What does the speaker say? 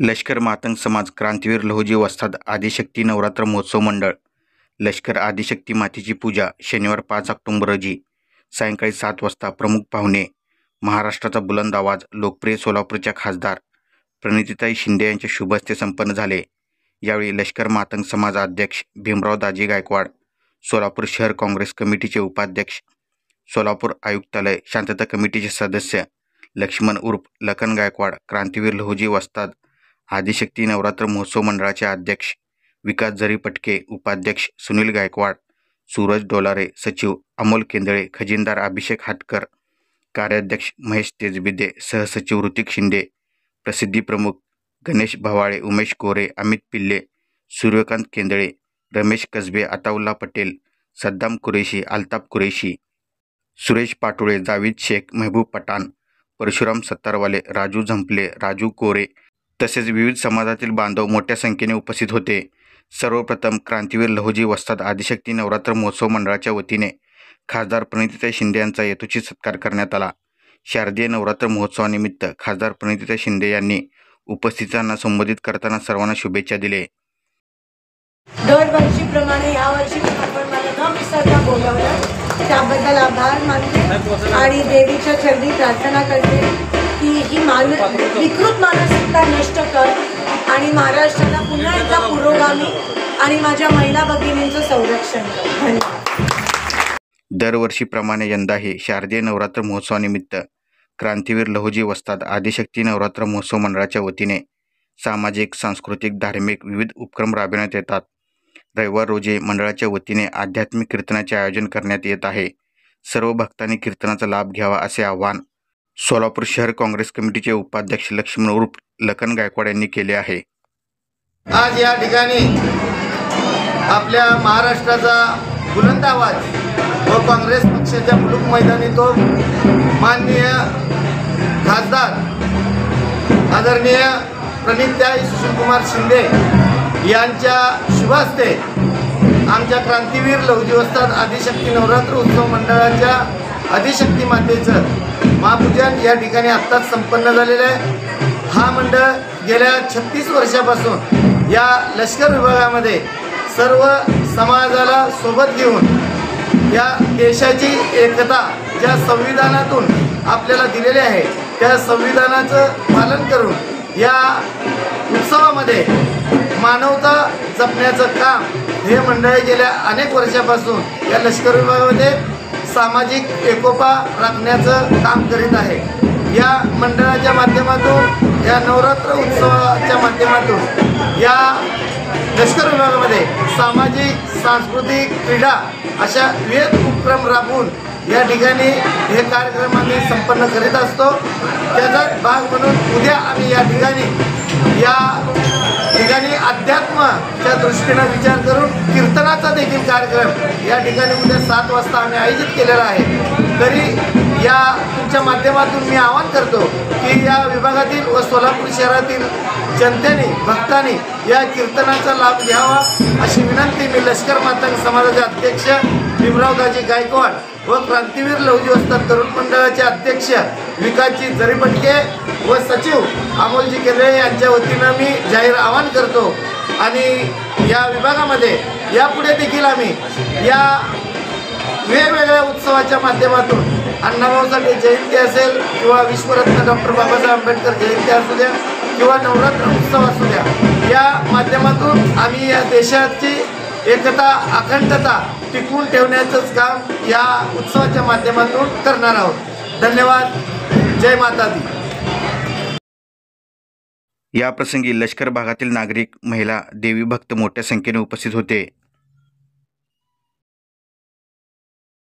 लष्कर मातंग समाज क्रांतीवीर लहुजी वस्ताद आदिशक्ती नवरात्र महोत्सव मंडळ लष्कर आदिशक्ती मातेची पूजा शनिवार 5 ऑक्टोबर रोजी सायंकाळी 7 वाजता प्रमुख पाहुणे महाराष्ट्राचा बुलंद आवाज लोकप्रिय सोलापूरच्या खासदार प्रणितीताई शिंदे यांच्या शुभ हस्ते संपन्न झाले। यावेळी लष्कर मातंग समाज अध्यक्ष भीमराव दाजी गायकवाड, सोलापूर शहर काँग्रेस कमिटीचे उपाध्यक्ष, सोलापूर आयुक्तालय शांतता कमिटीचे सदस्य लक्ष्मण उर्फ लखन गायकवाड, क्रांतीवीर लहुजी वस्ताद आदिशक्ती नवरात्र महोत्सव मंडळाचे अध्यक्ष विकास जरी पटके, उपाध्यक्ष सुनील गायकवाड, सूरज डोलारे, सचिव अमोल केंदळे, खजिनदार अभिषेक हाटकर, कार्याध्यक्ष महेश तेजबिदे, सहसचिव ऋतिक शिंदे, प्रसिद्धी प्रमुख गणेश भवाळे, उमेश कोरे, अमित पिल्ले, सूर्यकांत केंदळे, रमेश कसबे, अताउल्ला पटेल, सद्दाम कुरेशी, अल्ताफ कुरेशी, सुरेश पाटोळे, जावेद शेख, महबूब पठाण, परशुराम सत्तारवाले, राजू झंपले, राजू कोरे तसेच विविध समाजातील बांधव मोठ्या संख्येने उपस्थित होते। सर्वप्रथम क्रांतीवीर लहुजी वस्ताद आदिशक्ती नवरात्र महोत्सव मंडळाच्या वतीने खासदार प्रणितीताई शिंदे यांचा यथोचित सत्कार करण्यात आला। शारदीय नवरात्र महोत्सवानिमित्त खासदार प्रणितीताई शिंदे यांनी उपस्थितांना संबोधित करताना सर्वांना शुभेच्छा दिल्या। दरवर्षीप्रमाणे यावर्षी आपण मला न विसरता बोलवलं त्याबद्दल आभार मानते आणि देवीच्या चरणी प्रार्थना करते की ही विकृत मानसिकता नष्ट कर आणि महाराष्ट्राला पुन्हा एकदा पुरोगामी आणि माझ्या महिला भगिनींचं संरक्षण कर। धन्यवाद। दरवर्षीप्रमाणे यंदाही शारदीय नवरात्र महोत्सवानिमित्त क्रांतीवीर लहुजी वस्ताद आदिशक्ती नवरात्र महोत्सव मंडळाच्या वतीने सामाजिक, सांस्कृतिक, धार्मिक विविध उपक्रम राबविण्यात येतात। रविवार रोजी मंडळाच्या वतीने आध्यात्मिक कीर्तनाचे आयोजन करण्यात येत आहे। सर्व भक्तांनी कीर्तनाचा लाभ घ्यावा असे आवाहन सोलापूर शहर काँग्रेस कमिटीचे उपाध्यक्ष लक्ष्मण उर्फ लखन गायकवाड यांनी केले आहे। आज या ठिकाणी आपल्या महाराष्ट्राचा बुलंद आवाज व काँग्रेस पक्षाच्या मुलुक मैदानी तो माननीय खासदार आदरणीय प्रणितीताई सुशीलकुमार शिंदे यांच्या शुभ हस्ते आमच्या क्रांतीवीर लहुजी वस्ताद आदिशक्ती नवरात्र उत्सव मंडळाच्या आदिशक्ती मातेचं महापूजन या ठिकाणी आत्ताच संपन्न झालेलं आहे। हा मंडळ गेल्या 36 वर्षापासून या लष्कर विभागामध्ये सर्व समाजाला सोबत घेऊन या देशाची एकता ज्या संविधानातून आपल्याला दिलेली आहे त्या संविधानाचं पालन करून या उत्सवामध्ये मानवता जपण्याचं काम हे मंडळ गेल्या अनेक वर्षापासून या लष्कर विभागामध्ये सामाजिक एकोपा राखण्याचं काम करीत आहे। या मंडळाच्या माध्यमातून या नवरात्र उत्सवाच्या माध्यमातून या लष्कर विभागामध्ये सामाजिक, सांस्कृतिक, क्रीडा अशा विविध उपक्रम राबवून या ठिकाणी हे कार्यक्रम आम्ही संपन्न करीत असतो। त्याचा भाग म्हणून उद्या आम्ही या ठिकाणी अध्यात्माच्या दृष्टीने विचार करून कीर्तनाचा देखील कार्यक्रम या ठिकाणी उद्या 7 वाजता आम्ही आयोजित केलेला आहे। तरी या तुमच्या माध्यमातून मी आवाहन करतो की या विभागातील व सोलापूर शहरातील जनतेने, भक्तांनी या कीर्तनाचा लाभ घ्यावा अशी विनंती मी लष्कर मातंग समाजाचे अध्यक्ष भीमराव दाजी गायकवाड व क्रांतीवीर लहुजी वस्ताद तरुण मंडळाचे अध्यक्ष विकासजी जरी पटके व सचिव अमोलजी केंद्रे यांच्या वतीनं मी जाहीर आवाहन करतो। आणि या विभागामध्ये यापुढे देखील आम्ही या वेगवेगळ्या उत्सवाच्या माध्यमातून अण्णाभाऊ साठे जयंती असेल किंवा विश्वरत्न डॉक्टर बाबासाहेब आंबेडकर जयंती असू द्या किंवा नवरात्र उत्सव असू द्या, या माध्यमातून आम्ही या देशाची एकता, अखंडता टिकवून ठेवण्याचंच काम या उत्सवाच्या माध्यमातून करणार आहोत। धन्यवाद। जय माता दी। या प्रसंगी लष्कर भागातील नागरिक, महिला, देवी भक्त मोठ्या संख्येने उपस्थित होते।